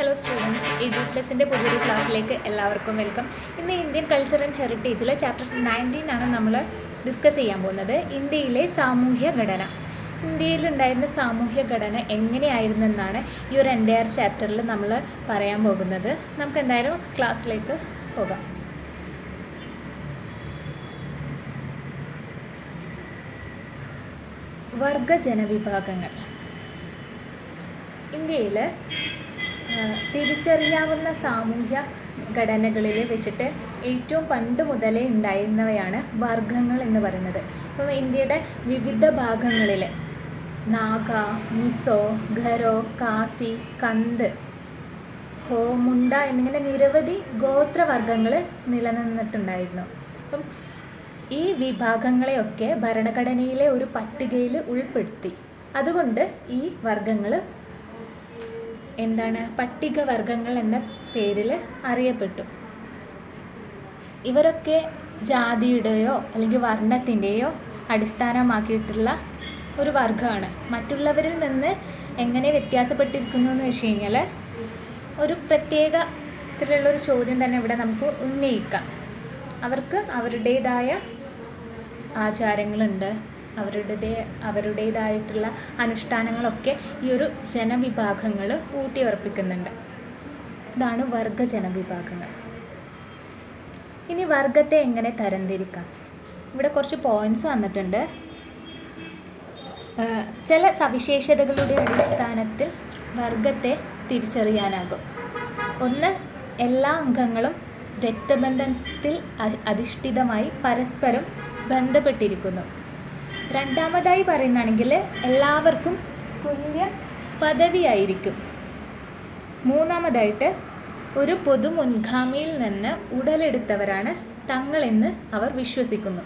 Hello students, EduPlusൻ്റെ പുതിയൊരു ക്ലാസ്സിലേക്ക് എല്ലാവർക്കും വെൽക്കം. ഇന്ന് ഇന്ത്യൻ കൾച്ചർ ആൻഡ് ഹെറിറ്റേജിലെ ചാപ്റ്റർ 19 ആണ് നമ്മൾ ഡിസ്കസ് ചെയ്യാൻ പോകുന്നത്. ഇന്ത്യയിലെ സാമൂഹ്യ ഘടന. ഇന്ത്യയിലുണ്ടായിരുന്ന സാമൂഹ്യ ഘടന എങ്ങനെയായിരുന്നെന്നാണ് ഈ ഒരു എൻ്റയർ ചാപ്റ്ററിൽ നമ്മൾ പറയാൻ പോകുന്നത്. നമുക്ക് എന്തായാലും ക്ലാസ്സിലേക്ക് പോകാം. വർഗ ജനവിഭാഗങ്ങൾ. ഇന്ത്യയിൽ തിരിച്ചറിയാവുന്ന സാമൂഹ്യ ഘടനകളിൽ വെച്ചിട്ട് ഏറ്റവും പണ്ട് മുതലേ ഉണ്ടായിരുന്നവയാണ് വർഗങ്ങൾ എന്ന് പറയുന്നത്. ഇപ്പം ഇന്ത്യയുടെ വിവിധ ഭാഗങ്ങളിൽ നാഗ, മിസോ, ഖരോ, കാസി, കന്ത്, ഹോ, മുണ്ട എന്നിങ്ങനെ നിരവധി ഗോത്രവർഗങ്ങൾ നിലനിന്നിട്ടുണ്ടായിരുന്നു. അപ്പം ഈ വിഭാഗങ്ങളെയൊക്കെ ഭരണഘടനയിലെ ഒരു പട്ടികയിൽ ഉൾപ്പെടുത്തി. അതുകൊണ്ട് ഈ വർഗങ്ങൾ പട്ടികവർഗങ്ങൾ എന്ന പേരിൽ അറിയപ്പെട്ടു. ഇവരൊക്കെ ജാതിയുടെയോ അല്ലെങ്കിൽ വർണ്ണത്തിൻ്റെയോ അടിസ്ഥാനമാക്കിയിട്ടുള്ള ഒരു വർഗമാണ്. മറ്റുള്ളവരിൽ നിന്ന് എങ്ങനെ വ്യത്യാസപ്പെട്ടിരിക്കുന്നു എന്ന് വെച്ച് കഴിഞ്ഞാൽ ഒരു പ്രത്യേകത്തിലുള്ളൊരു ചോദ്യം തന്നെ ഇവിടെ നമുക്ക് ഉന്നയിക്കാം. അവർക്ക് അവരുടേതായ ആചാരങ്ങളുണ്ട്, അവരുടേതായിട്ടുള്ള അനുഷ്ഠാനങ്ങളൊക്കെ ഈ ഒരു ജനവിഭാഗങ്ങൾ ഊട്ടിയുറപ്പിക്കുന്നുണ്ട്. ഇതാണ് വർഗ ജനവിഭാഗങ്ങൾ. ഇനി വർഗത്തെ എങ്ങനെ തരംതിരിക്കാം? ഇവിടെ കുറച്ച് പോയിന്റ്സ് വന്നിട്ടുണ്ട്. ചില സവിശേഷതകളുടെ അടിസ്ഥാനത്തിൽ വർഗത്തെ തിരിച്ചറിയാനാകും. ഒന്ന്, എല്ലാ അംഗങ്ങളും രക്തബന്ധത്തിൽ അധിഷ്ഠിതമായി പരസ്പരം ബന്ധപ്പെട്ടിരിക്കുന്നു. രണ്ടാമതായി പറയുകയാണെങ്കിൽ എല്ലാവർക്കും തുല്യ പദവിയായിരിക്കും. മൂന്നാമതായിട്ട് ഒരു പൊതു മുൻഗാമിയിൽ നിന്ന് ഉടലെടുത്തവരാണ് തങ്ങളെന്ന് അവർ വിശ്വസിക്കുന്നു.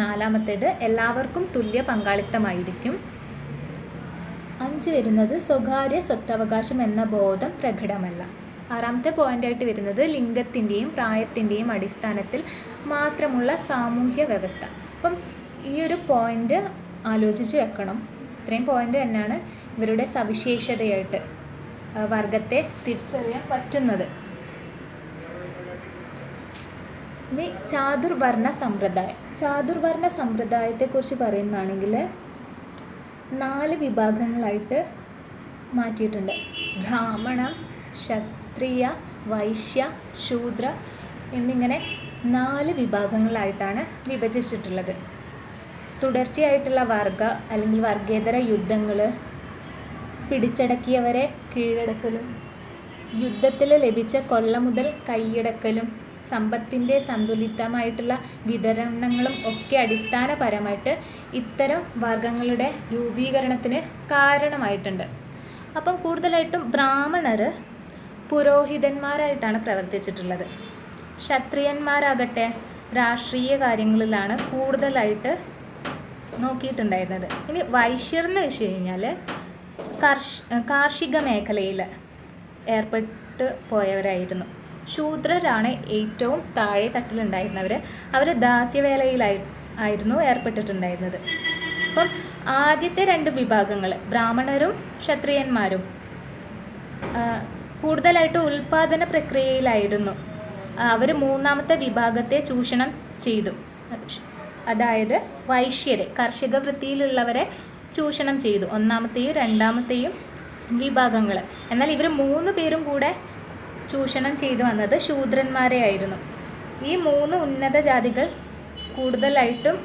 നാലാമത്തേത് എല്ലാവർക്കും തുല്യ പങ്കാളിത്തമായിരിക്കും. 5 വരുന്നത് സ്വകാര്യ സ്വത്തവകാശം എന്ന ബോധം പ്രകടമല്ല. 6ാമത്തെ പോയിൻ്റായിട്ട് വരുന്നത് ലിംഗത്തിൻ്റെയും പ്രായത്തിൻ്റെയും അടിസ്ഥാനത്തിൽ മാത്രമുള്ള സാമൂഹ്യ വ്യവസ്ഥ. അപ്പം ഈ ഒരു പോയിൻ്റ് ആലോചിച്ച് വെക്കണം. ഇത്രയും പോയിൻ്റ് തന്നെയാണ് ഇവരുടെ സവിശേഷതയായിട്ട് വർഗത്തെ തിരിച്ചറിയാൻ പറ്റുന്നത്. ഇനി ചാതുർവർണ്ണ സമ്പ്രദായം. ചാതുർവർണ്ണ സമ്പ്രദായത്തെക്കുറിച്ച് പറയുകയാണെങ്കിൽ 4 വിഭാഗങ്ങളായിട്ട് മാറ്റിയിട്ടുണ്ട്. ബ്രാഹ്മണ, ക്ഷത്രിയ, വൈശ്യ, ശൂദ്ര എന്നിങ്ങനെ 4 വിഭാഗങ്ങളായിട്ടാണ് വിഭജിച്ചിട്ടുള്ളത്. തുടർച്ചയായിട്ടുള്ള വർഗ അല്ലെങ്കിൽ വർഗേതര യുദ്ധങ്ങൾ, പിടിച്ചടക്കിയവരെ കീഴടക്കലും, യുദ്ധത്തിൽ ലഭിച്ച കൊള്ള മുതൽ കൈയടക്കലും, സമ്പത്തിൻ്റെ സന്തുലിതമായിട്ടുള്ള വിതരണങ്ങളും ഒക്കെ അടിസ്ഥാനപരമായിട്ട് ഇത്തരം വർഗങ്ങളുടെ രൂപീകരണത്തിന് കാരണമായിട്ടുണ്ട്. അപ്പം കൂടുതലായിട്ടും ബ്രാഹ്മണർ പുരോഹിതന്മാരായിട്ടാണ് പ്രവർത്തിച്ചിട്ടുള്ളത്. ക്ഷത്രിയന്മാരാകട്ടെ രാഷ്ട്രീയ കാര്യങ്ങളിലാണ് കൂടുതലായിട്ട് നോക്കിയിട്ടുണ്ടായിരുന്നത്. ഇനി വൈശ്യർ എന്ന് വെച്ച് കഴിഞ്ഞാൽ കാർഷിക മേഖലയിൽ ഏർപ്പെട്ട് പോയവരായിരുന്നു. ശൂദ്രരാണ് ഏറ്റവും താഴെ തട്ടിലുണ്ടായിരുന്നവർ. അവർ ദാസ്യവേലയിലായിരുന്നു ഏർപ്പെട്ടിട്ടുണ്ടായിരുന്നത്. അപ്പം ആദ്യത്തെ 2 വിഭാഗങ്ങൾ ബ്രാഹ്മണരും ക്ഷത്രിയന്മാരും കൂടുതലായിട്ട് ഉൽപാദന പ്രക്രിയയിലായിരുന്നു. അവർ 3ാമത്തെ വിഭാഗത്തെ ചൂഷണം ചെയ്തു. അതായത് വൈശ്യരെ, കാർഷിക വൃത്തിയിലുള്ളവരെ ചൂഷണം ചെയ്തു, 1ാമത്തെയും 2ാമത്തെയും വിഭാഗങ്ങൾ. എന്നാൽ ഇവർ 3 പേരും കൂടെ ചൂഷണം ചെയ്തു വന്നത് ശൂദ്രന്മാരെ ആയിരുന്നു. ഈ 3 ഉന്നത ജാതികൾ കൂടുതലായിട്ടും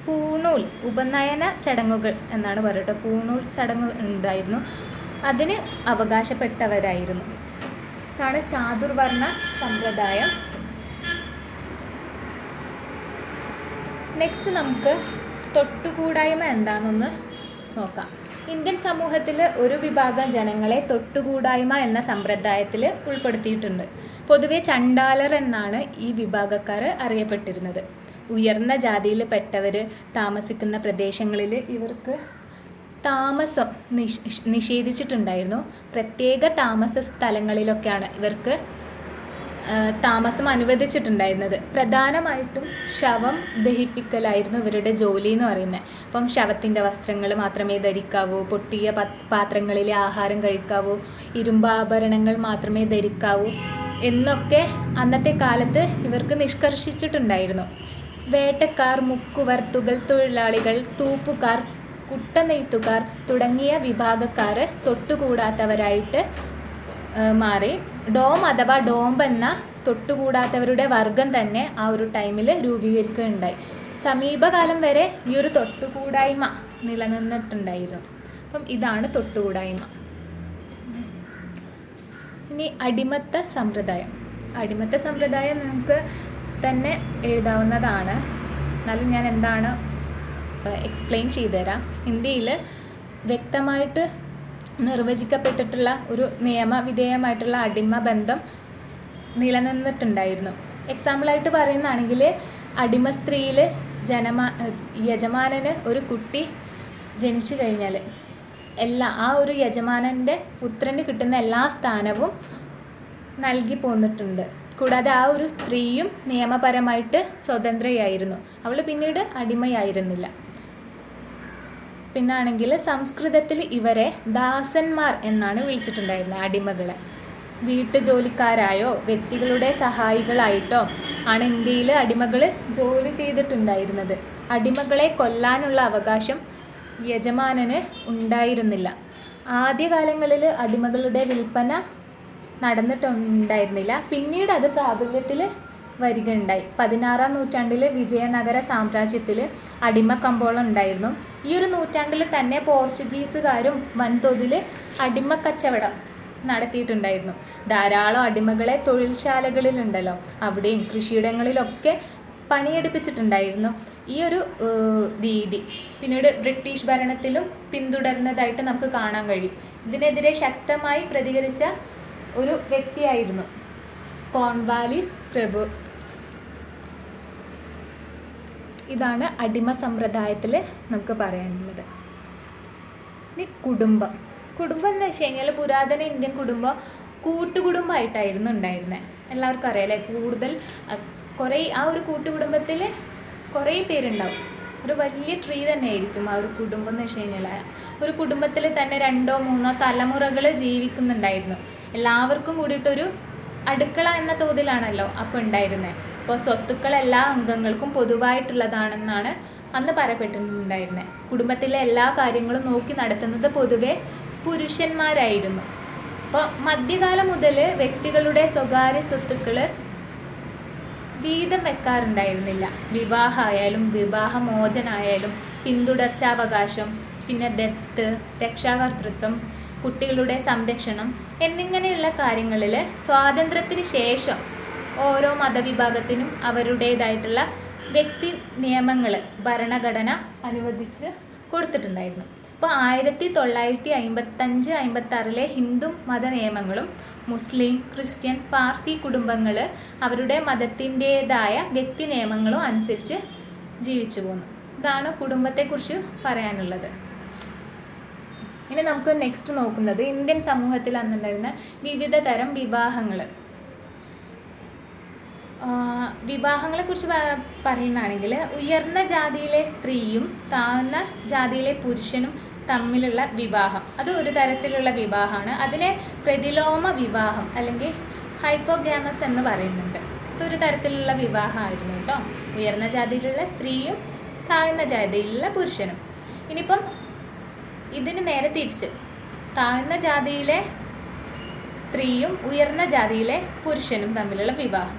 പൂണൂൽ ഉപനയന ചടങ്ങുകൾ എന്നാണ് പറയുക, പൂണൂൽ ചടങ്ങ് ഉണ്ടായിരുന്നു, അതിന് അവകാശപ്പെട്ടവരായിരുന്നു. ഇതാണ് ചാതുർവർണ്ണ സമ്പ്രദായം. നെക്സ്റ്റ് നമുക്ക് തൊട്ടുകൂടായ്മ എന്താണെന്നൊന്ന് നോക്കാം. ഇന്ത്യൻ സമൂഹത്തിൽ ഒരു വിഭാഗം ജനങ്ങളെ തൊട്ടുകൂടായ്മ എന്ന സമ്പ്രദായത്തിൽ ഉൾപ്പെടുത്തിയിട്ടുണ്ട്. പൊതുവെ ചണ്ടാലർ എന്നാണ് ഈ വിഭാഗക്കാർ അറിയപ്പെട്ടിരുന്നത്. ഉയർന്ന ജാതിയിൽ പെട്ടവർ താമസിക്കുന്ന പ്രദേശങ്ങളിൽ ഇവർക്ക് താമസം നിഷേധിച്ചിട്ടുണ്ടായിരുന്നു. പ്രത്യേക താമസ സ്ഥലങ്ങളിലൊക്കെയാണ് ഇവർക്ക് താമസം അനുവദിച്ചിട്ടുണ്ടായിരുന്നത്. പ്രധാനമായിട്ടും ശവം ദഹിപ്പിക്കലായിരുന്നു ഇവരുടെ ജോലി എന്ന് പറയുന്നത്. അപ്പം ശവത്തിൻ്റെ വസ്ത്രങ്ങൾ മാത്രമേ ധരിക്കാവൂ, പൊട്ടിയ പാത്രങ്ങളിലെ ആഹാരം കഴിക്കാവൂ, ഇരുമ്പാഭരണങ്ങൾ മാത്രമേ ധരിക്കാവൂ എന്നൊക്കെ അന്നത്തെ കാലത്ത് ഇവർക്ക് നിഷ്കർഷിച്ചിട്ടുണ്ടായിരുന്നു. വേട്ടക്കാർ, മുക്കുവർ, തുകൽ തൊഴിലാളികൾ, തൂപ്പുകാർ, കുട്ടനെയ്ത്തുകാർ തുടങ്ങിയ വിഭാഗക്കാർ തൊട്ടുകൂടാത്തവരായിട്ട് മാറി. ഡോം അഥവാ ഡോംബ് എന്ന തൊട്ടുകൂടാത്തവരുടെ വർഗം തന്നെ ആ ഒരു ടൈമിൽ രൂപീകരിക്കുകയുണ്ടായി. സമീപകാലം വരെ ഈ ഒരു തൊട്ടുകൂടായ്മ നിലനിന്നിട്ടുണ്ടായിരുന്നു. അപ്പം ഇതാണ് തൊട്ടുകൂടായ്മ. ഇനി അടിമത്ത സമ്പ്രദായം. അടിമത്ത സമ്പ്രദായം നമുക്ക് തന്നെ എഴുതാവുന്നതാണ്, എന്നാലും ഞാൻ എന്താണ് എക്സ്പ്ലെയിൻ ചെയ്തുതരാം. ഇന്ത്യയിൽ വ്യക്തമായിട്ട് നിർവചിക്കപ്പെട്ടിട്ടുള്ള ഒരു നിയമവിധേയമായിട്ടുള്ള അടിമ ബന്ധം നിലനിന്നിട്ടുണ്ടായിരുന്നു. എക്സാമ്പിളായിട്ട് പറയുന്നതാണെങ്കിൽ അടിമ സ്ത്രീയിൽ യജമാനന് ഒരു കുട്ടി ജനിച്ചു കഴിഞ്ഞാൽ ആ ഒരു യജമാനൻ്റെ പുത്രന് കിട്ടുന്ന എല്ലാ സ്ഥാനവും നൽകി പോന്നിട്ടുണ്ട്. കൂടാതെ ആ ഒരു സ്ത്രീയും നിയമപരമായിട്ട് സ്വതന്ത്രയായിരുന്നു. അവൾ പിന്നീട് അടിമയായിരുന്നില്ല. പിന്നാണെങ്കിൽ സംസ്കൃതത്തിൽ ഇവരെ ദാസന്മാർ എന്നാണ് വിളിച്ചിട്ടുണ്ടായിരുന്നത്. അടിമകളെ വീട്ടുജോലിക്കാരായോ വ്യക്തികളുടെ സഹായികളായിട്ടോ ആണ് ഇന്ത്യയിൽ അടിമകൾ ജോലി ചെയ്തിട്ടുണ്ടായിരുന്നത്. അടിമകളെ കൊല്ലാനുള്ള അവകാശം യജമാനന് ഉണ്ടായിരുന്നില്ല. ആദ്യകാലങ്ങളിൽ അടിമകളുടെ വിൽപ്പന നടന്നിട്ടുണ്ടായിരുന്നില്ല. പിന്നീട് അത് പ്രാബല്യത്തിൽ വരികയുണ്ടായി. 16-ാം നൂറ്റാണ്ടിൽ വിജയനഗര സാമ്രാജ്യത്തിൽ അടിമ കമ്പോളം ഉണ്ടായിരുന്നു. ഈ ഒരു നൂറ്റാണ്ടിൽ തന്നെ പോർച്ചുഗീസുകാരും വൻതോതിൽ അടിമക്കച്ചവടം നടത്തിയിട്ടുണ്ടായിരുന്നു. ധാരാളം അടിമകളെ തൊഴിൽശാലകളിലുണ്ടല്ലോ അവിടെയും കൃഷിയിടങ്ങളിലൊക്കെ പണിയെടുപ്പിച്ചിട്ടുണ്ടായിരുന്നു. ഈ ഒരു രീതി പിന്നീട് ബ്രിട്ടീഷ് ഭരണത്തിലും പിന്തുടർന്നതായിട്ട് നമുക്ക് കാണാൻ കഴിയും. ഇതിനെതിരെ ശക്തമായി പ്രതികരിച്ച ഒരു വ്യക്തിയായിരുന്നു കോൺവാലിസ് പ്രഭു. ഇതാണ് അടിമ സമ്പ്രദായത്തിൽ നമുക്ക് പറയാനുള്ളത്. ഇനി കുടുംബം എന്ന് വെച്ച് കഴിഞ്ഞാൽ പുരാതന ഇന്ത്യൻ കുടുംബം കൂട്ടുകുടുംബമായിട്ടായിരുന്നു ഉണ്ടായിരുന്നത്. എല്ലാവർക്കും അറിയാം കൂടുതൽ കുറേ ആ ഒരു കൂട്ടുകുടുംബത്തിൽ കുറേ പേരുണ്ടാവും. ഒരു വലിയ ട്രീ തന്നെ ആയിരിക്കും ആ ഒരു കുടുംബം എന്ന് വെച്ച് കഴിഞ്ഞാൽ. ഒരു കുടുംബത്തിൽ തന്നെ 2-3 തലമുറകൾ ജീവിക്കുന്നുണ്ടായിരുന്നു. എല്ലാവർക്കും കൂടിയിട്ടൊരു അടുക്കള എന്ന തോതിലാണല്ലോ അപ്പോൾ ഉണ്ടായിരുന്നത്. അപ്പോൾ സ്വത്തുക്കൾ എല്ലാ അംഗങ്ങൾക്കും പൊതുവായിട്ടുള്ളതാണെന്നാണ് അന്ന് പറയപ്പെട്ടിട്ടുണ്ടായിരുന്നത്. കുടുംബത്തിലെ എല്ലാ കാര്യങ്ങളും നോക്കി നടത്തുന്നത് പൊതുവെ പുരുഷന്മാരായിരുന്നു. അപ്പോൾ മധ്യകാലം മുതൽ വ്യക്തികളുടെ സ്വകാര്യ സ്വത്തുക്കൾ വീതം വെക്കാറുണ്ടായിരുന്നില്ല. വിവാഹമായാലും വിവാഹമോചനായാലും പിന്തുടർച്ചാവകാശം, പിന്നെ ദത്ത്, രക്ഷാകർതൃത്വം, കുട്ടികളുടെ സംരക്ഷണം എന്നിങ്ങനെയുള്ള കാര്യങ്ങളിൽ സ്വാതന്ത്ര്യത്തിന് ശേഷം ഓരോ മതവിഭാഗത്തിനും അവരുടേതായിട്ടുള്ള വ്യക്തി നിയമങ്ങൾ ഭരണഘടന അനുവദിച്ച് കൊടുത്തിട്ടുണ്ടായിരുന്നു. അപ്പോൾ 1955-56 ഹിന്ദു മത നിയമങ്ങളും മുസ്ലിം, ക്രിസ്ത്യൻ, പാർസി കുടുംബങ്ങൾ അവരുടെ മതത്തിൻ്റേതായ വ്യക്തി നിയമങ്ങളും അനുസരിച്ച് ജീവിച്ചു പോന്നു. ഇതാണ് കുടുംബത്തെക്കുറിച്ച് പറയാനുള്ളത്. ഇനി നമുക്ക് നെക്സ്റ്റ് നോക്കുന്നത് ഇന്ത്യൻ സമൂഹത്തിൽ അന്നുണ്ടായിരുന്ന വിവിധ തരം വിവാഹങ്ങളെക്കുറിച്ച് പറയുകയാണെങ്കിൽ ഉയർന്ന ജാതിയിലെ സ്ത്രീയും താഴ്ന്ന ജാതിയിലെ പുരുഷനും തമ്മിലുള്ള വിവാഹം അത് ഒരു തരത്തിലുള്ള വിവാഹമാണ്. അതിനെ പ്രതിലോമ വിവാഹം അല്ലെങ്കിൽ ഹൈപ്പോഗാമസ് എന്ന് പറയുന്നുണ്ട്. ഇതൊരു തരത്തിലുള്ള വിവാഹമായിരുന്നു കേട്ടോ. ഉയർന്ന ജാതിയിലുള്ള സ്ത്രീയും താഴ്ന്ന ജാതിയിലുള്ള പുരുഷനും. ഇനിയിപ്പം ഇതിന് നേരെ തിരിച്ച് താഴ്ന്ന ജാതിയിലെ സ്ത്രീയും ഉയർന്ന ജാതിയിലെ പുരുഷനും തമ്മിലുള്ള വിവാഹം.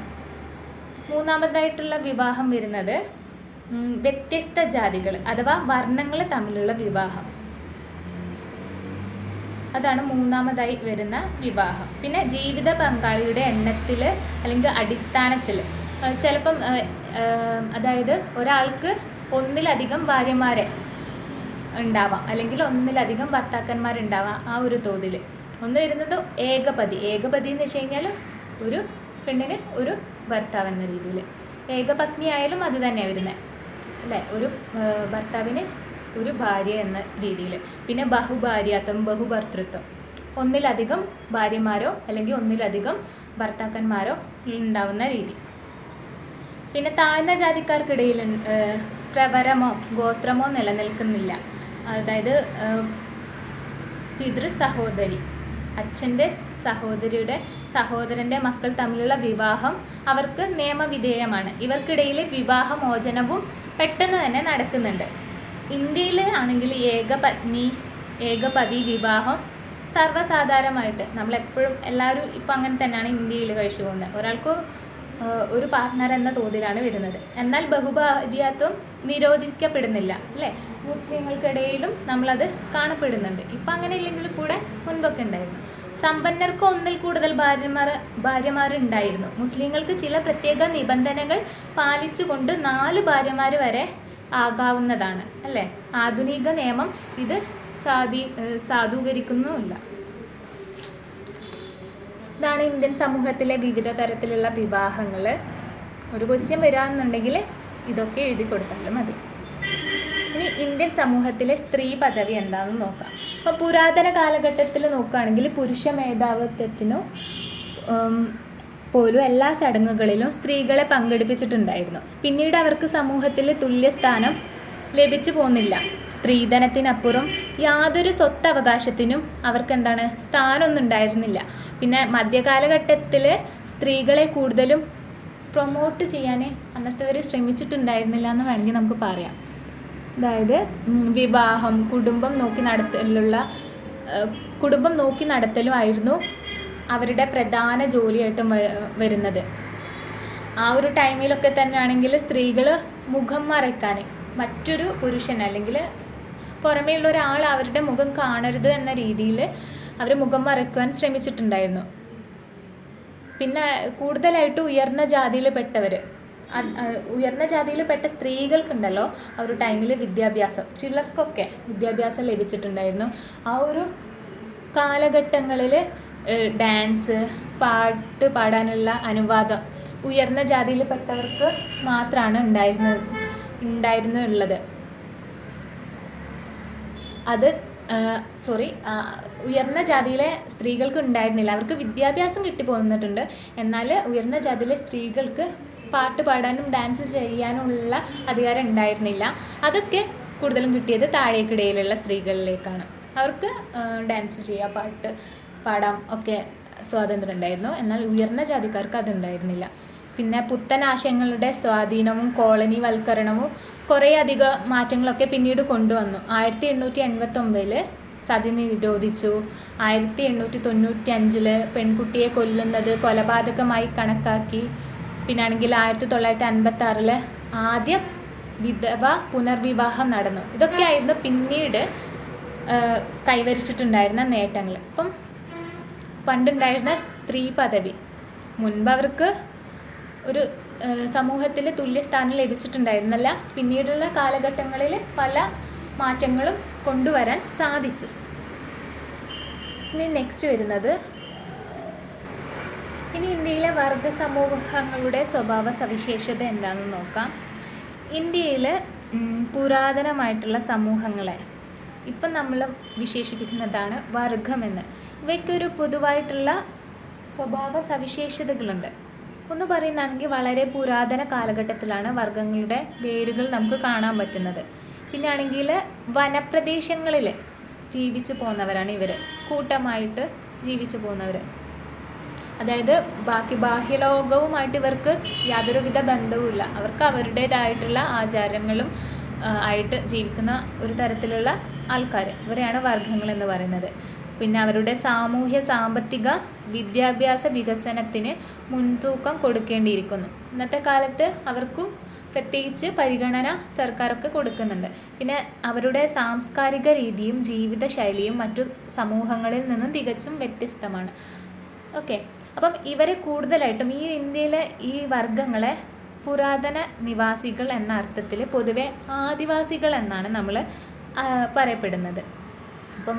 മൂന്നാമതായിട്ടുള്ള വിവാഹം വരുന്നത് വ്യത്യസ്ത ജാതികൾ അഥവാ വർണ്ണങ്ങൾ തമ്മിലുള്ള വിവാഹം. അതാണ് മൂന്നാമതായി വരുന്ന വിവാഹം. പിന്നെ ജീവിത പങ്കാളിയുടെ എണ്ണത്തിൽ അല്ലെങ്കിൽ അടിസ്ഥാനത്തിൽ ചിലപ്പം അതായത് ഒരാൾക്ക് ഒന്നിലധികം ഭാര്യമാരെ ഉണ്ടാവാം അല്ലെങ്കിൽ ഒന്നിലധികം ഭർത്താക്കന്മാരുണ്ടാവാം. ആ ഒരു തോതിൽ ഒന്ന് വരുന്നത് ഏകപതി എന്ന് വെച്ച് കഴിഞ്ഞാൽ ഒരു പെണ്ണിന് ഒരു ഭർത്താവ് എന്ന രീതിയിൽ. ഏകപത്നി ആയാലും അത് തന്നെയാണ് വരുന്നത് അല്ലേ, ഒരു ഭർത്താവിന് ഒരു ഭാര്യ എന്ന രീതിയിൽ. പിന്നെ ബഹുഭാര്യാത്വം, ബഹുഭർത്തൃത്വം, ഒന്നിലധികം ഭാര്യമാരോ അല്ലെങ്കിൽ ഒന്നിലധികം ഭർത്താക്കന്മാരോ ഉണ്ടാവുന്ന രീതി. പിന്നെ താഴ്ന്ന ജാതിക്കാർക്കിടയിൽ പ്രവരമോ ഗോത്രമോ നിലനിൽക്കുന്നില്ല. അതായത് പിതൃ സഹോദരി, അച്ഛൻ്റെ സഹോദരിയുടെ സഹോദരൻ്റെ മക്കൾ തമ്മിലുള്ള വിവാഹം അവർക്ക് നിയമവിധേയമാണ്. ഇവർക്കിടയിൽ വിവാഹമോചനവും പെട്ടെന്ന് തന്നെ നടക്കുന്നുണ്ട്. ഇന്ത്യയിൽ ആണെങ്കിൽ ഏകപതി വിവാഹം സർവ്വസാധാരണമായിട്ട് നമ്മളെപ്പോഴും എല്ലാവരും ഇപ്പം അങ്ങനെ തന്നെയാണ് ഇന്ത്യയിൽ കഴിച്ചു പോകുന്നത്. ഒരാൾക്ക് ഒരു പാർട്ട്ണർ എന്ന തോതിലാണ് വരുന്നത്. എന്നാൽ ബഹുഭാര്യാത്വം നിരോധിക്കപ്പെടുന്നില്ല അല്ലേ? മുസ്ലിങ്ങൾക്കിടയിലും നമ്മളത് കാണപ്പെടുന്നുണ്ട്. ഇപ്പം അങ്ങനെ ഇല്ലെങ്കിൽ കൂടെ മുൻപൊക്കെ ഉണ്ടായിരുന്നു. സമ്പന്നർക്ക് ഒന്നിൽ കൂടുതൽ ഭാര്യമാരുണ്ടായിരുന്നു. മുസ്ലിങ്ങൾക്ക് ചില പ്രത്യേക നിബന്ധനകൾ പാലിച്ചുകൊണ്ട് 4 ഭാര്യമാർ വരെ ആകാവുന്നതാണ് അല്ലേ? ആധുനിക നിയമം ഇത് സാധൂകരിക്കുന്നുമില്ല. ഇതാണ് ഇന്ത്യൻ സമൂഹത്തിലെ വിവിധ തരത്തിലുള്ള വിവാഹങ്ങൾ. ഒരു ക്വസ്റ്റ്യൻ വരാമെന്നുണ്ടെങ്കിൽ ഇതൊക്കെ എഴുതി കൊടുത്താലും മതി. ഇനി ഇന്ത്യൻ സമൂഹത്തിലെ സ്ത്രീ പദവി എന്താണെന്ന് നോക്കാം. അപ്പോൾ പുരാതന കാലഘട്ടത്തിൽ നോക്കുകയാണെങ്കിൽ പുരുഷ മേധാവിത്വത്തിനു പോലും എല്ലാ ചടങ്ങുകളിലും സ്ത്രീകളെ പങ്കെടുപ്പിച്ചിട്ടുണ്ടായിരുന്നു. പിന്നീട് അവർക്ക് സമൂഹത്തിൽ തുല്യസ്ഥാനം ലഭിച്ചു പോകുന്നില്ല. സ്ത്രീധനത്തിനപ്പുറം യാതൊരു സ്വത്തവകാശത്തിനും അവർക്ക് സ്ഥാനമൊന്നും ഉണ്ടായിരുന്നില്ല. പിന്നെ മധ്യകാലഘട്ടത്തിൽ സ്ത്രീകളെ കൂടുതലും പ്രൊമോട്ട് ചെയ്യാൻ അന്നത്തെ ശ്രമിച്ചിട്ടുണ്ടായിരുന്നില്ല എന്ന് വേണമെങ്കിൽ നമുക്ക് പറയാം. അതായത് വിവാഹം, കുടുംബം നോക്കി നടത്തലും ആയിരുന്നു അവരുടെ പ്രധാന ജോലിയായിട്ടും വരുന്നത്. ആ ഒരു ടൈമിലൊക്കെ തന്നെ ആണെങ്കിൽ സ്ത്രീകൾ മുഖം മറയ്ക്കാൻ മറ്റൊരു പുരുഷൻ അല്ലെങ്കിൽ പുറമേയുള്ള ഒരാൾ അവരുടെ മുഖം കാണരുത് എന്ന രീതിയിൽ അവർ മുഖം മറയ്ക്കുവാൻ ശ്രമിച്ചിട്ടുണ്ടായിരുന്നു. പിന്നെ കൂടുതലായിട്ട് ഉയർന്ന ജാതിയിൽപ്പെട്ട സ്ത്രീകൾക്കുണ്ടല്ലോ ആ ഒരു ടൈമിൽ ചിലർക്കൊക്കെ വിദ്യാഭ്യാസം ലഭിച്ചിട്ടുണ്ടായിരുന്നു. ആ ഒരു കാലഘട്ടങ്ങളിൽ ഡാൻസ്, പാട്ട് പാടാനുള്ള അനുവാദം ഉയർന്ന ജാതിയിൽപ്പെട്ടവർക്ക് മാത്രമാണ് ഉണ്ടായിരുന്നുള്ളത്. ഉയർന്ന ജാതിയിലെ സ്ത്രീകൾക്ക് ഉണ്ടായിരുന്നില്ല. അവർക്ക് വിദ്യാഭ്യാസം കിട്ടിപ്പോന്നിട്ടുണ്ട്. എന്നാൽ ഉയർന്ന ജാതിയിലെ സ്ത്രീകൾക്ക് പാട്ട് പാടാനും ഡാൻസ് ചെയ്യാനുമുള്ള അധികാരം ഉണ്ടായിരുന്നില്ല. അതൊക്കെ കൂടുതലും കിട്ടിയത് താഴേക്കിടയിലുള്ള സ്ത്രീകളിലേക്കാണ്. അവർക്ക് ഡാൻസ് ചെയ്യാം, പാട്ട് പാടാം ഒക്കെ സ്വാതന്ത്ര്യം ഉണ്ടായിരുന്നു. എന്നാൽ ഉയർന്ന ജാതിക്കാർക്ക് അതുണ്ടായിരുന്നില്ല. പിന്നെ പുത്തൻ ആശയങ്ങളുടെ സ്വാധീനവും കോളനി വൽക്കരണവും കുറേയധികം മാറ്റങ്ങളൊക്കെ പിന്നീട് കൊണ്ടുവന്നു. 1889 സതി നിരോധിച്ചു. 1895 പെൺകുട്ടിയെ കൊല്ലുന്നത് കൊലപാതകമായി കണക്കാക്കി. പിന്നെ ആണെങ്കിൽ 1956 ആദ്യ വിധവ പുനർവിവാഹം നടന്നു. ഇതൊക്കെയായിരുന്നു പിന്നീട് കൈവരിച്ചിട്ടുണ്ടായിരുന്ന നേട്ടങ്ങൾ. ഇപ്പം പണ്ടുണ്ടായിരുന്ന സ്ത്രീ പദവി മുൻപ് അവർക്ക് ഒരു സമൂഹത്തിൽ തുല്യസ്ഥാനം ലഭിച്ചിട്ടുണ്ടായിരുന്നല്ല. പിന്നീടുള്ള കാലഘട്ടങ്ങളിൽ പല മാറ്റങ്ങളും കൊണ്ടുവരാൻ സാധിച്ചു. ഇനി നെക്സ്റ്റ് വരുന്നത് ഇന്ത്യയിലെ വർഗ സമൂഹങ്ങളുടെ സ്വഭാവ സവിശേഷത എന്താണെന്ന് നോക്കാം. ഇന്ത്യയിൽ പുരാതനമായിട്ടുള്ള സമൂഹങ്ങളെ ഇപ്പം നമ്മൾ വിശേഷിപ്പിക്കുന്നതാണ് വർഗമെന്ന്. ഇവയ്ക്കൊരു പൊതുവായിട്ടുള്ള സ്വഭാവ സവിശേഷതകളുണ്ട്. ഒന്ന് പറയുന്നതാണെങ്കിൽ വളരെ പുരാതന കാലഘട്ടത്തിലാണ് വർഗങ്ങളുടെ വേരുകൾ നമുക്ക് കാണാൻ പറ്റുന്നത്. പിന്നെ ആണെങ്കിൽ വനപ്രദേശങ്ങളിൽ ജീവിച്ചു പോകുന്നവരാണ് ഇവർ, കൂട്ടമായിട്ട് ജീവിച്ചു പോകുന്നവർ. അതായത് ബാഹ്യലോകവുമായിട്ട് ഇവർക്ക് യാതൊരുവിധ ബന്ധവുമില്ല. അവർക്ക് അവരുടേതായിട്ടുള്ള ആചാരങ്ങളും ആയിട്ട് ജീവിക്കുന്ന ഒരു തരത്തിലുള്ള ആൾക്കാർ, ഇവരെയാണ് വർഗങ്ങൾ എന്ന് പറയുന്നത്. പിന്നെ അവരുടെ സാമൂഹ്യ സാമ്പത്തിക വിദ്യാഭ്യാസ വികസനത്തിന് മുൻതൂക്കം കൊടുക്കേണ്ടിയിരിക്കുന്നു. ഇന്നത്തെ കാലത്ത് അവർക്കും പ്രത്യേകിച്ച് പരിഗണന സർക്കാരൊക്കെ കൊടുക്കുന്നുണ്ട്. പിന്നെ അവരുടെ സാംസ്കാരിക രീതിയും ജീവിതശൈലിയും മറ്റു സമൂഹങ്ങളിൽ നിന്നും തികച്ചും വ്യത്യസ്തമാണ്. ഓക്കെ, അപ്പം ഇവരെ കൂടുതലായിട്ടും ഈ ഇന്ത്യയിലെ ഈ വർഗങ്ങളെ പുരാതന നിവാസികൾ എന്ന അർത്ഥത്തിൽ പൊതുവെ ആദിവാസികൾ എന്നാണ് നമ്മൾ പറയപ്പെടുന്നത്. അപ്പം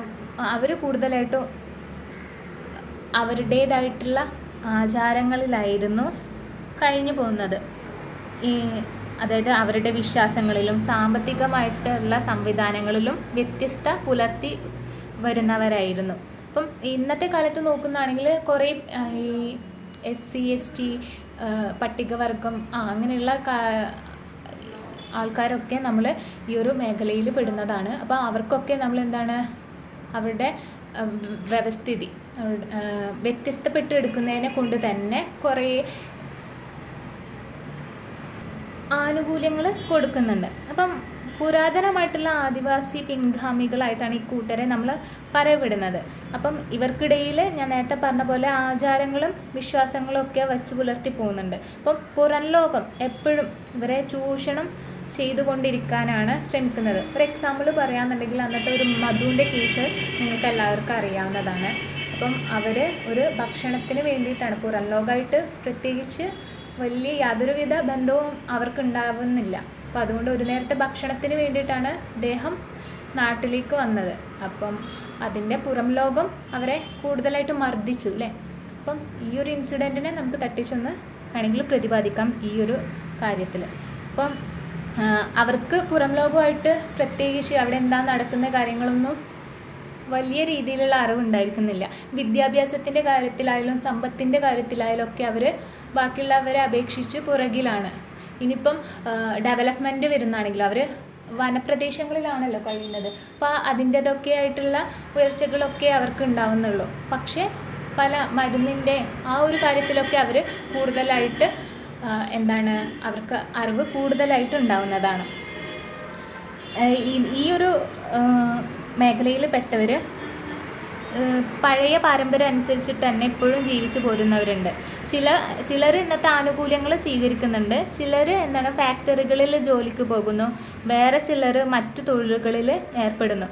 അവർ കൂടുതലായിട്ടും അവരുടേതായിട്ടുള്ള ആചാരങ്ങളിലായിരുന്നു കഴിഞ്ഞു പോകുന്നത്. അതായത് അവരുടെ വിശ്വാസങ്ങളിലും സാമ്പത്തികമായിട്ടുള്ള സംവിധാനങ്ങളിലും വ്യത്യസ്ത പുലർത്തി വരുന്നവരായിരുന്നു. അപ്പം ഇന്നത്തെ കാലത്ത് നോക്കുന്നതാണെങ്കിൽ കുറേ ഈ SC ST പട്ടികവർഗം അങ്ങനെയുള്ള ആൾക്കാരൊക്കെ നമ്മൾ ഈ ഒരു മേഖലയിൽ പെടുന്നതാണ്. അപ്പോൾ അവർക്കൊക്കെ നമ്മൾ എന്താണ് അവരുടെ വ്യവസ്ഥിതി വ്യത്യസ്തപ്പെട്ട് എടുക്കുന്നതിനെ കൊണ്ട് തന്നെ കുറേ ആനുകൂല്യങ്ങൾ കൊടുക്കുന്നുണ്ട്. അപ്പം പുരാതനമായിട്ടുള്ള ആദിവാസി പിൻഗാമികളായിട്ടാണ് ഈ കൂട്ടരെ നമ്മൾ പറയപ്പെടുന്നത്. അപ്പം ഇവർക്കിടയിൽ ഞാൻ നേരത്തെ പറഞ്ഞ പോലെ ആചാരങ്ങളും വിശ്വാസങ്ങളും ഒക്കെ വച്ച് പുലർത്തി പോകുന്നുണ്ട്. അപ്പം പുറം ലോകം എപ്പോഴും ഇവരെ ചൂഷണം ചെയ്തുകൊണ്ടിരിക്കാനാണ് ശ്രമിക്കുന്നത്. ഒരു എക്സാമ്പിൾ പറയുകയാണെന്നുണ്ടെങ്കിൽ അന്നത്തെ ഒരു മധുവിൻ്റെ കേസ് നിങ്ങൾക്ക് എല്ലാവർക്കും അറിയാവുന്നതാണ്. അപ്പം അവർ ഒരു ഭക്ഷണത്തിന് വേണ്ടിയിട്ടാണ്, പുറം ലോകമായിട്ട് പ്രത്യേകിച്ച് വലിയ യാതൊരുവിധ ബന്ധവും അവർക്ക് ഉണ്ടാവുന്നില്ല. അപ്പം അതുകൊണ്ട് ഒരു നേരത്തെ ഭക്ഷണത്തിന് വേണ്ടിയിട്ടാണ് അദ്ദേഹം നാട്ടിലേക്ക് വന്നത്. അപ്പം അതിൻ്റെ പുറം ലോകം അവരെ കൂടുതലായിട്ട് മർദ്ദിച്ചു അല്ലേ. അപ്പം ഈ ഒരു ഇൻസിഡൻറ്റിനെ നമുക്ക് തട്ടിച്ചൊന്ന് വേണമെങ്കിൽ പ്രതിപാദിക്കാം ഈ ഒരു കാര്യത്തിൽ. അപ്പം അവർക്ക് പുറം ലോകമായിട്ട് പ്രത്യേകിച്ച് അവിടെ എന്താ നടക്കുന്ന കാര്യങ്ങളൊന്നും വലിയ രീതിയിലുള്ള അറിവുണ്ടായിരിക്കുന്നില്ല. വിദ്യാഭ്യാസത്തിൻ്റെ കാര്യത്തിലായാലും സമ്പത്തിൻ്റെ കാര്യത്തിലായാലും ഒക്കെ അവർ ബാക്കിയുള്ളവരെ അപേക്ഷിച്ച് പുറകിലാണ്. ഇനിയിപ്പം ഡെവലപ്മെൻറ്റ് വരുന്നതാണെങ്കിലും അവർ വനപ്രദേശങ്ങളിലാണല്ലോ കഴിയുന്നത്. അപ്പോൾ അതിൻ്റെതൊക്കെ ആയിട്ടുള്ള ഉയർച്ചകളൊക്കെ അവർക്ക് ഉണ്ടാവുന്നുള്ളൂ. പക്ഷേ പല മരുന്നിൻ്റെ ആ ഒരു കാര്യത്തിലൊക്കെ അവർ കൂടുതലായിട്ട് അവർക്ക് അറിവ് കൂടുതലായിട്ട് ഉണ്ടാവുന്നതാണ്. ഈ ഒരു മേഖലയിൽ പെട്ടവർ പഴയ പാരമ്പര്യം അനുസരിച്ചിട്ട് തന്നെ ഇപ്പോഴും ജീവിച്ചു പോരുന്നവരുണ്ട്. ചിലർ ഇന്നത്തെ ആനുകൂല്യങ്ങൾ സ്വീകരിക്കുന്നുണ്ട്. ചിലർ ഫാക്ടറികളിൽ ജോലിക്ക് പോകുന്നു. വേറെ ചിലർ മറ്റു തൊഴിലുകളിൽ ഏർപ്പെടുന്നു.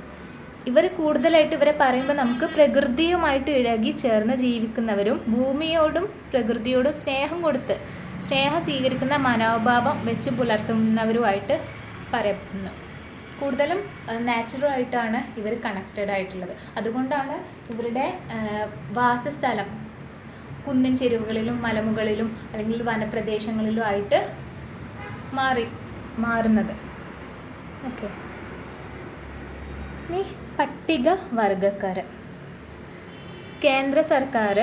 ഇവർ കൂടുതലായിട്ട് ഇവരെ പറയുമ്പോൾ നമുക്ക് പ്രകൃതിയുമായിട്ട് ഇഴകി ചേർന്ന് ജീവിക്കുന്നവരും ഭൂമിയോടും പ്രകൃതിയോടും സ്നേഹം സ്വീകരിക്കുന്ന മനോഭാവം വെച്ച് പുലർത്തുന്നവരുമായിട്ട് പറയുന്നു. കൂടുതലും നാച്ചുറലായിട്ടാണ് ഇവർ കണക്റ്റഡ് ആയിട്ടുള്ളത്. അതുകൊണ്ടാണ് ഇവരുടെ വാസസ്ഥലം കുന്നിൻ ചെരുവുകളിലും മലമുകളിലും അല്ലെങ്കിൽ വനപ്രദേശങ്ങളിലും ആയിട്ട് മാറുന്നത്. ഓക്കെ, ഇനി പട്ടികവർഗക്കാർ. കേന്ദ്ര സർക്കാർ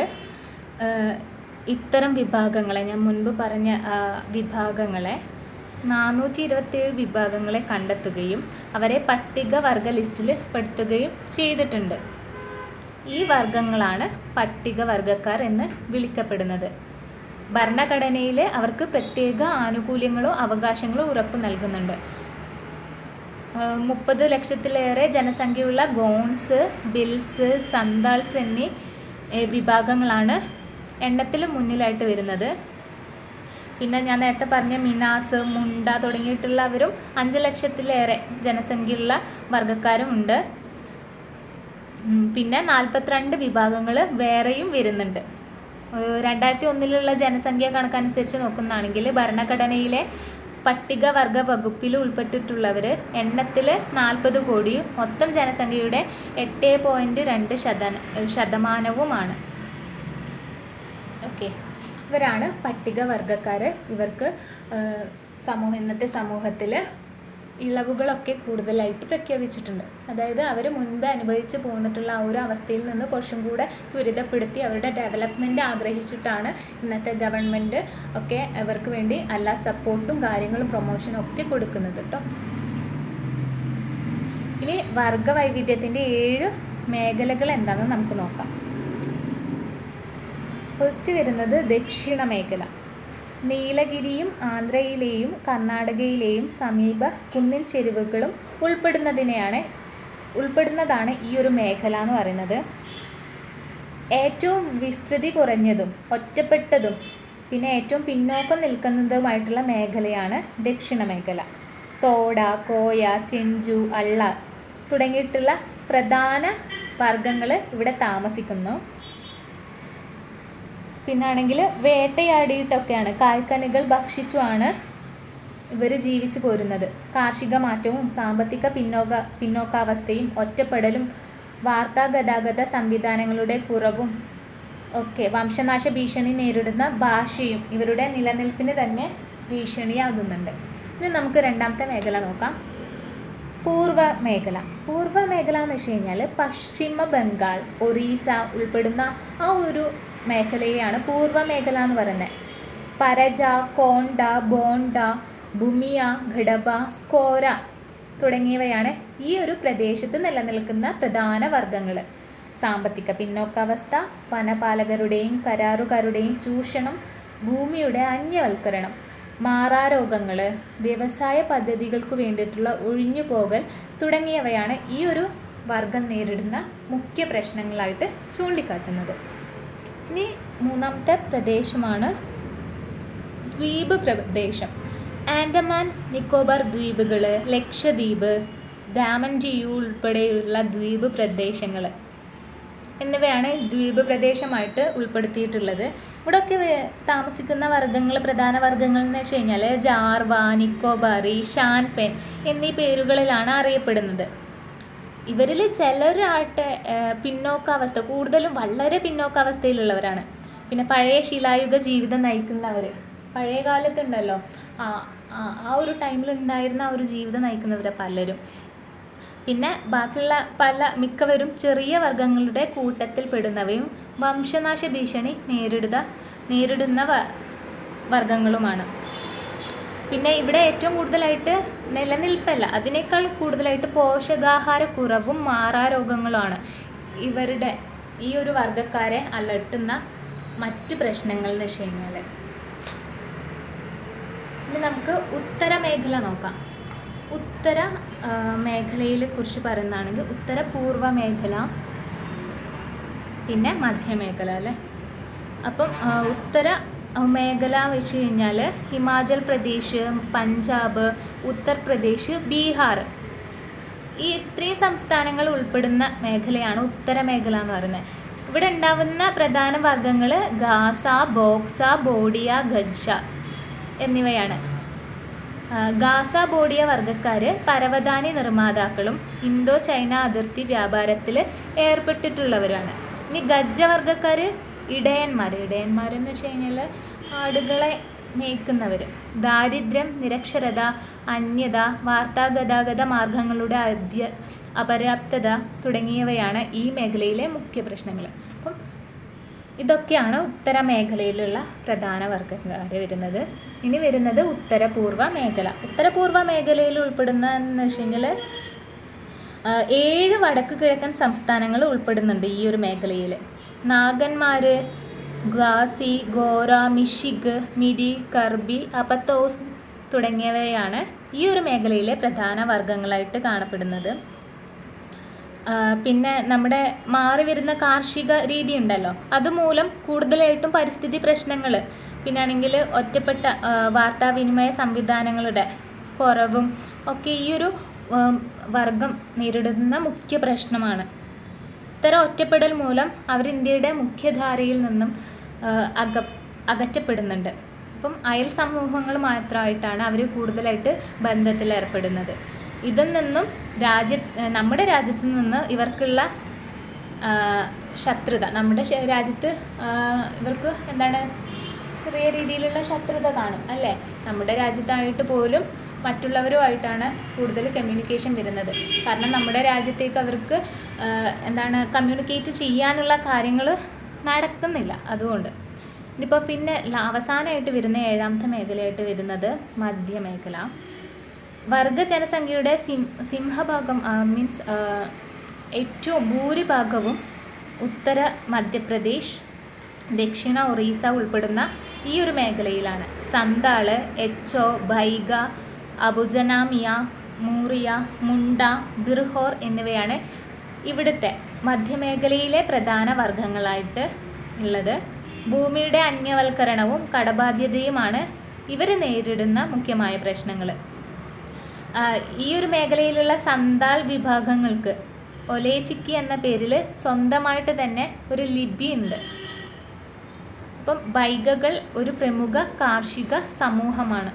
ഇത്തരം വിഭാഗങ്ങളെ, ഞാൻ മുൻപ് പറഞ്ഞ വിഭാഗങ്ങളെ 427 വിഭാഗങ്ങളെ കണ്ടെത്തുകയും അവരെ പട്ടികവർഗ ലിസ്റ്റിൽ പെടുത്തുകയും ചെയ്തിട്ടുണ്ട്. ഈ വർഗങ്ങളാണ് പട്ടികവർഗക്കാർ എന്ന് വിളിക്കപ്പെടുന്നത്. ഭരണഘടനയിൽ അവർക്ക് പ്രത്യേക ആനുകൂല്യങ്ങളോ അവകാശങ്ങളോ ഉറപ്പു നൽകുന്നുണ്ട്. 30 ലക്ഷത്തിലേറെ ജനസംഖ്യയുള്ള ഗോൺസ്, ബിൽസ്, സന്താൾസ് എന്നീ വിഭാഗങ്ങളാണ് എണ്ണത്തിൽ മുന്നിലായിട്ട് വരുന്നത്. പിന്നെ ഞാൻ നേരത്തെ പറഞ്ഞ മിനാസ്, മുണ്ട തുടങ്ങിയിട്ടുള്ളവരും 5 ലക്ഷത്തിലേറെ ജനസംഖ്യയുള്ള വർഗ്ഗക്കാരും ഉണ്ട്. പിന്നെ 42 വിഭാഗങ്ങൾ വേറെയും വരുന്നുണ്ട്. 2001 ജനസംഖ്യാ കണക്കനുസരിച്ച് നോക്കുന്നതാണെങ്കിൽ ഭരണഘടനയിലെ പട്ടികവർഗ വകുപ്പിൽ ഉൾപ്പെട്ടിട്ടുള്ളവർ എണ്ണത്തിൽ 40 കോടിയും മൊത്തം ജനസംഖ്യയുടെ 8.2% ഓക്കെ, ഇവരാണ് പട്ടികവർഗക്കാർ. ഇവർക്ക് ഇന്നത്തെ സമൂഹത്തിൽ ഇളവുകളൊക്കെ കൂടുതലായിട്ട് പ്രഖ്യാപിച്ചിട്ടുണ്ട്. അതായത് അവർ മുൻപ് അനുഭവിച്ച് പോന്നിട്ടുള്ള ആ ഒരു അവസ്ഥയിൽ നിന്ന് കുറച്ചും കൂടെ ത്വരിതപ്പെടുത്തി അവരുടെ ഡെവലപ്മെൻറ്റ് ആഗ്രഹിച്ചിട്ടാണ് ഇന്നത്തെ ഗവൺമെൻറ് ഒക്കെ അവർക്ക് വേണ്ടി എല്ലാ സപ്പോർട്ടും കാര്യങ്ങളും പ്രൊമോഷനും ഒക്കെ കൊടുക്കുന്നത് കേട്ടോ. ഇനി വർഗവൈവിധ്യത്തിൻ്റെ 7 മേഖലകൾ എന്താണെന്ന് നമുക്ക് നോക്കാം. ഫസ്റ്റ് വരുന്നത് ദക്ഷിണ മേഖല. നീലഗിരിയും ആന്ധ്രയിലെയും കർണാടകയിലെയും സമീപ കുന്നിൻ ചെരുവുകളും ഉൾപ്പെടുന്നതാണ് ഈ ഒരു മേഖല എന്ന് പറയുന്നത്. ഏറ്റവും വിസ്തൃതി കുറഞ്ഞതും ഒറ്റപ്പെട്ടതും പിന്നെ ഏറ്റവും പിന്നോക്കം നിൽക്കുന്നതുമായിട്ടുള്ള മേഖലയാണ് ദക്ഷിണ മേഖല. തോഡ, കോയ, ചെഞ്ചു, അള്ള തുടങ്ങിയിട്ടുള്ള പ്രധാന വർഗ്ഗങ്ങൾ ഇവിടെ താമസിക്കുന്നു. പിന്നാണെങ്കിൽ വേട്ടയാടിയിട്ടൊക്കെയാണ്, കായ്ക്കനികൾ ഭക്ഷിച്ചുമാണ് ഇവർ ജീവിച്ചു പോരുന്നത്. കാർഷിക മാറ്റവും സാമ്പത്തിക പിന്നോക്കാവസ്ഥയും ഒറ്റപ്പെടലും വാർത്താഗതാഗത സംവിധാനങ്ങളുടെ കുറവും ഒക്കെ വംശനാശ ഭീഷണി നേരിടുന്ന ഭാഷയും ഇവരുടെ നിലനിൽപ്പിന് തന്നെ ഭീഷണിയാകുന്നുണ്ട്. ഇനി നമുക്ക് രണ്ടാമത്തെ മേഖല നോക്കാം. പൂർവ്വ മേഖല എന്ന് വെച്ച് കഴിഞ്ഞാൽ പശ്ചിമ ബംഗാൾ, ഒറീസ ഉൾപ്പെടുന്ന ആ ഒരു മേഖലയെയാണ് പൂർവ്വ മേഖല എന്ന് പറയുന്നത്. പരജ, കോണ്ട, ബോണ്ട, ഭൂമിയ, ഘടബ, സ്കോര തുടങ്ങിയവയാണ് ഈ ഒരു പ്രദേശത്ത് നിലനിൽക്കുന്ന പ്രധാന വർഗ്ഗങ്ങൾ. സാമ്പത്തിക പിന്നോക്കാവസ്ഥ, വനപാലകരുടെയും കരാറുകാരുടെയും ചൂഷണം, ഭൂമിയുടെ അന്യവൽക്കരണം, മാറാരോഗങ്ങൾ, വ്യവസായ പദ്ധതികൾക്ക് വേണ്ടിയിട്ടുള്ള ഒഴിഞ്ഞുപോകൽ തുടങ്ങിയവയാണ് ഈ ഒരു വർഗം നേരിടുന്ന മുഖ്യ പ്രശ്നങ്ങളായിട്ട് ചൂണ്ടിക്കാട്ടുന്നത്. ഇനി മൂന്നാമത്തെ പ്രദേശമാണ് ദ്വീപ് പ്രദേശം. ആൻഡമാൻ നിക്കോബാർ ദ്വീപുകൾ, ലക്ഷദ്വീപ്, ദാമൻ ദിയു ഉൾപ്പെടെയുള്ള ദ്വീപ് പ്രദേശങ്ങൾ എന്നിവയാണ് ദ്വീപ് പ്രദേശമായിട്ട് ഉൾപ്പെടുത്തിയിട്ടുള്ളത്. ഇവിടെയൊക്കെ താമസിക്കുന്ന വർഗ്ഗങ്ങൾ, പ്രധാന വർഗ്ഗങ്ങൾ എന്ന് വെച്ച് കഴിഞ്ഞാൽ ജാർവ, നിക്കോബാറി, ഷാൻപെൻ എന്നീ പേരുകളിലാണ് അറിയപ്പെടുന്നത്. ഇവരിൽ ചിലരാട്ടെ പിന്നോക്കാവസ്ഥ, കൂടുതലും വളരെ പിന്നോക്കാവസ്ഥയിലുള്ളവരാണ്. പിന്നെ പഴയ ശിലായുഗ ജീവിതം നയിക്കുന്നവർ, പഴയ കാലത്തുണ്ടല്ലോ ആ ഒരു ടൈമിലുണ്ടായിരുന്ന ആ ഒരു ജീവിതം നയിക്കുന്നവർ പലരും. പിന്നെ ബാക്കിയുള്ള മിക്കവരും ചെറിയ വർഗ്ഗങ്ങളുടെ കൂട്ടത്തിൽ പെടുന്നവയും വംശനാശ ഭീഷണി നേരിടുന്ന വർഗ്ഗങ്ങളുമാണ്. പിന്നെ ഇവിടെ ഏറ്റവും കൂടുതലായിട്ട് നിലനിൽപ്പല്ല, അതിനേക്കാൾ കൂടുതലായിട്ട് പോഷകാഹാരക്കുറവും മാറാരോഗങ്ങളുമാണ് ഇവരുടെ ഈ ഒരു വർഗ്ഗക്കാരെ അലട്ടുന്ന മറ്റ് പ്രശ്നങ്ങൾ എന്ന് വെച്ച് കഴിഞ്ഞാൽ. ഇനി നമുക്ക് ഉത്തരമേഖല നോക്കാം. ഉത്തര മേഖലയെ കുറിച്ച് പറയുന്നതാണെങ്കിൽ ഉത്തര പൂർവ്വ മേഖല, പിന്നെ മധ്യമേഖല അല്ലേ. അപ്പം ഉത്തര മേഖല വെച്ച് കഴിഞ്ഞാൽ ഹിമാചൽ പ്രദേശ്, പഞ്ചാബ്, ഉത്തർപ്രദേശ്, ബീഹാർ ഈ ഇത്രയും സംസ്ഥാനങ്ങൾ ഉൾപ്പെടുന്ന മേഖലയാണ് ഉത്തര മേഖല എന്ന് പറയുന്നത്. ഇവിടെ ഉണ്ടാവുന്ന പ്രധാന വർഗ്ഗങ്ങൾ ഗാസ, ബോക്സ, ബോഡിയ, ഗജ്ജ എന്നിവയാണ്. ഗാസ ബോഡിയ വർഗ്ഗക്കാർ പരവതാനി നിർമ്മാതാക്കളും ഇന്തോ ചൈന അതിർത്തി വ്യാപാരത്തിൽ ഏർപ്പെട്ടിട്ടുള്ളവരാണ്. ഇനി ഗജ്ജ വർഗ്ഗക്കാർ ഇടയന്മാരെന്ന് വെച്ച് കഴിഞ്ഞാൽ ആടുകളെ മേയ്ക്കുന്നവർ. ദാരിദ്ര്യം, നിരക്ഷരത, അന്യത, വാർത്താഗതാഗത മാർഗങ്ങളുടെ അപര്യാപ്തത തുടങ്ങിയവയാണ് ഈ മേഖലയിലെ മുഖ്യ പ്രശ്നങ്ങൾ. അപ്പം ഇതൊക്കെയാണ് ഉത്തര മേഖലയിലുള്ള പ്രധാന വർഗ്ഗക്കാർ വരുന്നത്. ഇനി വരുന്നത് ഉത്തരപൂർവ്വ മേഖല. ഉത്തരപൂർവ്വ മേഖലയിൽ ഉൾപ്പെടുന്ന എന്ന് വെച്ച് കഴിഞ്ഞാൽ 7 വടക്ക് കിഴക്കൻ സംസ്ഥാനങ്ങൾ ഉൾപ്പെടുന്നുണ്ട് ഈ ഒരു മേഖലയിൽ. നാഗന്മാർ, ഖാസി, ഗോറ, മിഷിഗ്, മിരി, കർബി, അപത്തോസ് തുടങ്ങിയവയാണ് ഈ ഒരു മേഖലയിലെ പ്രധാന വർഗ്ഗങ്ങളായിട്ട് കാണപ്പെടുന്നത്. പിന്നെ നമ്മുടെ മാറി വരുന്ന കാർഷിക രീതി ഉണ്ടല്ലോ, അതുമൂലം കൂടുതലായിട്ടും പരിസ്ഥിതി പ്രശ്നങ്ങൾ, പിന്നെ ആണെങ്കിൽ ഒറ്റപ്പെട്ട വാർത്താവിനിമയ സംവിധാനങ്ങളുടെ കുറവും ഒക്കെ ഈ ഒരു വർഗം നേരിടുന്ന മുഖ്യ പ്രശ്നമാണ്. ഇത്തരം ഒറ്റപ്പെടൽ മൂലം അവർ ഇന്ത്യയുടെ മുഖ്യധാരയിൽ നിന്നും അകറ്റപ്പെടുന്നുണ്ട്. അപ്പം അയൽ സമൂഹങ്ങൾ മാത്രമായിട്ടാണ് അവർ കൂടുതലായിട്ട് ബന്ധത്തിലേർപ്പെടുന്നത്. ഇതിൽ നിന്നും നമ്മുടെ രാജ്യത്ത് നിന്ന് ഇവർക്കുള്ള ശത്രുത, നമ്മുടെ രാജ്യത്ത് ഇവർക്ക് എന്താണ് ചെറിയ രീതിയിലുള്ള ശത്രുത കാണും അല്ലേ. നമ്മുടെ രാജ്യത്തായിട്ട് പോലും മറ്റുള്ളവരുമായിട്ടാണ് കൂടുതൽ കമ്മ്യൂണിക്കേഷൻ വരുന്നത്. കാരണം നമ്മുടെ രാജ്യത്തേക്ക് അവർക്ക് കമ്മ്യൂണിക്കേറ്റ് ചെയ്യാനുള്ള കാര്യങ്ങൾ നടക്കുന്നില്ല. അതുകൊണ്ട് ഇനിയിപ്പോൾ പിന്നെ അവസാനമായിട്ട് വരുന്ന 7ാമത്തെ മേഖലയായിട്ട് വരുന്നത് മധ്യമേഖല. വർഗ ജനസംഖ്യയുടെ സിംഹഭാഗം മീൻസ് ഏറ്റവും ഭൂരിഭാഗവും ഉത്തര മധ്യപ്രദേശ്, ദക്ഷിണ ഒറീസ ഉൾപ്പെടുന്ന ഈ ഒരു മേഖലയിലാണ്. സന്താൾ, എച്ചോ, ബൈഗ, അബുജനാമിയ, മൂറിയ, മുണ്ട, ബിർഹോർ എന്നിവയാണ് ഇവിടുത്തെ മധ്യമേഖലയിലെ പ്രധാന വർഗ്ഗങ്ങളായിട്ട് ഉള്ളത്. ഭൂമിയുടെ അന്യവൽക്കരണവും കടബാധ്യതയുമാണ് ഇവർ നേരിടുന്ന മുഖ്യമായ പ്രശ്നങ്ങൾ. ഈ ഒരു മേഖലയിലുള്ള സന്താൾ വിഭാഗങ്ങൾക്ക് ഒലേച്ചിക്കി എന്ന പേരിൽ സ്വന്തമായിട്ട് തന്നെ ഒരു ലിപി ഉണ്ട്. അപ്പം ബൈഗകൾ ഒരു പ്രമുഖ കാർഷിക സമൂഹമാണ്.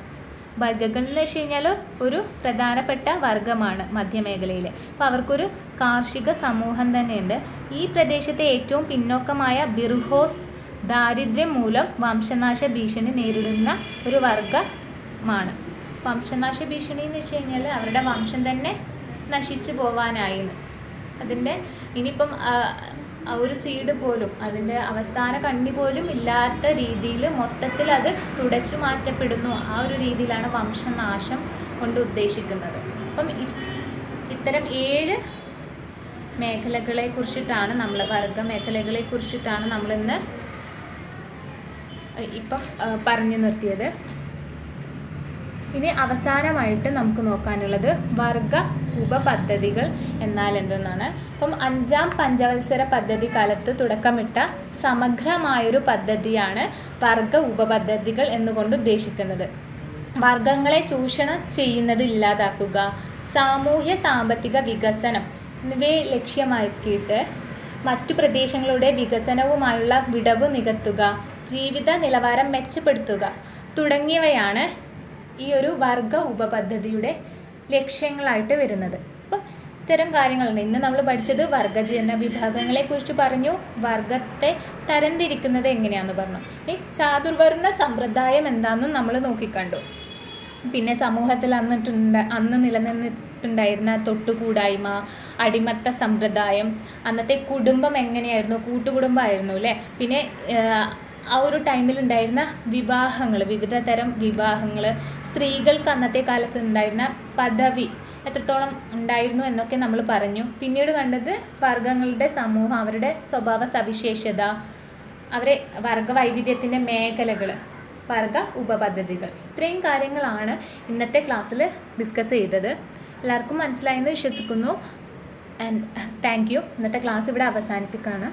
ബൈഗകൾ എന്ന് വെച്ച് കഴിഞ്ഞാൽ ഒരു പ്രധാനപ്പെട്ട വർഗ്ഗമാണ് മധ്യമേഖലയിൽ. അപ്പോൾ അവർക്കൊരു കാർഷിക സമൂഹം തന്നെയുണ്ട്. ഈ പ്രദേശത്തെ ഏറ്റവും പിന്നോക്കമായ ബിർഹോസ് ദാരിദ്ര്യം മൂലം വംശനാശ ഭീഷണി നേരിടുന്ന ഒരു വർഗ്ഗമാണ്. വംശനാശ ഭീഷണി എന്ന് വെച്ച് കഴിഞ്ഞാൽ അവരുടെ വംശം തന്നെ നശിച്ചു പോവാനായിന്ന്. അതിൻ്റെ ഇനിയിപ്പം ഒരു സീഡ് പോലും, അതിൻ്റെ അവസാന കണ്ണി പോലും ഇല്ലാത്ത രീതിയിൽ മൊത്തത്തിൽ അത് തുടച്ചു മാറ്റപ്പെടുന്നു. ആ ഒരു രീതിയിലാണ് വംശനാശം കൊണ്ട് ഉദ്ദേശിക്കുന്നത്. അപ്പം ഇത്തരം 7 മേഖലകളെ കുറിച്ചിട്ടാണ് വർഗ മേഖലകളെ കുറിച്ചിട്ടാണ് നമ്മളിന്ന് ഇപ്പം പറഞ്ഞു നിർത്തിയത്. ഇനി അവസാനമായിട്ട് നമുക്ക് നോക്കാനുള്ളത് വർഗ ഉപപദ്ധതികൾ എന്നാൽ എന്തെന്നാണ്. അപ്പം 5ാം പഞ്ചവത്സര പദ്ധതി കാലത്ത് തുടക്കമിട്ട സമഗ്രമായൊരു പദ്ധതിയാണ് വർഗ ഉപപദ്ധതികൾ എന്നുകൊണ്ട് ഉദ്ദേശിക്കുന്നത്. വർഗങ്ങളെ ചൂഷണം ചെയ്യുന്നത് ഇല്ലാതാക്കുക, സാമൂഹ്യ സാമ്പത്തിക വികസനം എന്നിവയെ ലക്ഷ്യമാക്കിയിട്ട് മറ്റു പ്രദേശങ്ങളുടെ വികസനവുമായുള്ള വിടവ് നികത്തുക, ജീവിത നിലവാരം മെച്ചപ്പെടുത്തുക തുടങ്ങിയവയാണ് ഈ ഒരു വർഗ ഉപപദ്ധതിയുടെ ലക്ഷ്യങ്ങളായിട്ട് വരുന്നത്. അപ്പം ഇത്തരം കാര്യങ്ങളുണ്ട്. ഇന്ന് നമ്മൾ പഠിച്ചത് വർഗജന വിഭാഗങ്ങളെ കുറിച്ച് പറഞ്ഞു, വർഗത്തെ തരംതിരിക്കുന്നത് എങ്ങനെയാണെന്ന് പറഞ്ഞു. ഈ ചാതുർവർണ്ണ സമ്പ്രദായം എന്താണെന്നും നമ്മൾ നോക്കിക്കണ്ടു. പിന്നെ സമൂഹത്തിൽ അന്ന് നിലനിന്നിട്ടുണ്ടായിരുന്ന തൊട്ടുകൂടായ്മ, അടിമത്ത സമ്പ്രദായം, അന്നത്തെ കുടുംബം എങ്ങനെയായിരുന്നു, കൂട്ടുകുടുംബമായിരുന്നു അല്ലേ. പിന്നെ ആ ഒരു ടൈമിലുണ്ടായിരുന്ന വിവാഹങ്ങൾ, വിവിധ തരം വിവാഹങ്ങൾ, സ്ത്രീകൾക്ക് അന്നത്തെ കാലത്ത് ഉണ്ടായിരുന്ന പദവി എത്രത്തോളം ഉണ്ടായിരുന്നു എന്നൊക്കെ നമ്മൾ പറഞ്ഞു. പിന്നീട് കണ്ടത് വർഗങ്ങളുടെ സമൂഹം, അവരുടെ സ്വഭാവ സവിശേഷത, അവരെ വർഗവൈവിധ്യത്തിൻ്റെ മേഖലകൾ, വർഗ ഉപപദ്ധതികൾ. ഇത്രയും കാര്യങ്ങളാണ് ഇന്നത്തെ ക്ലാസ്സിൽ ഡിസ്കസ് ചെയ്തത്. എല്ലാവർക്കും മനസ്സിലായെന്ന് വിശ്വസിക്കുന്നു. And thank you. ഇന്നത്തെ ക്ലാസ് ഇവിടെ അവസാനിപ്പിക്കുകയാണ്.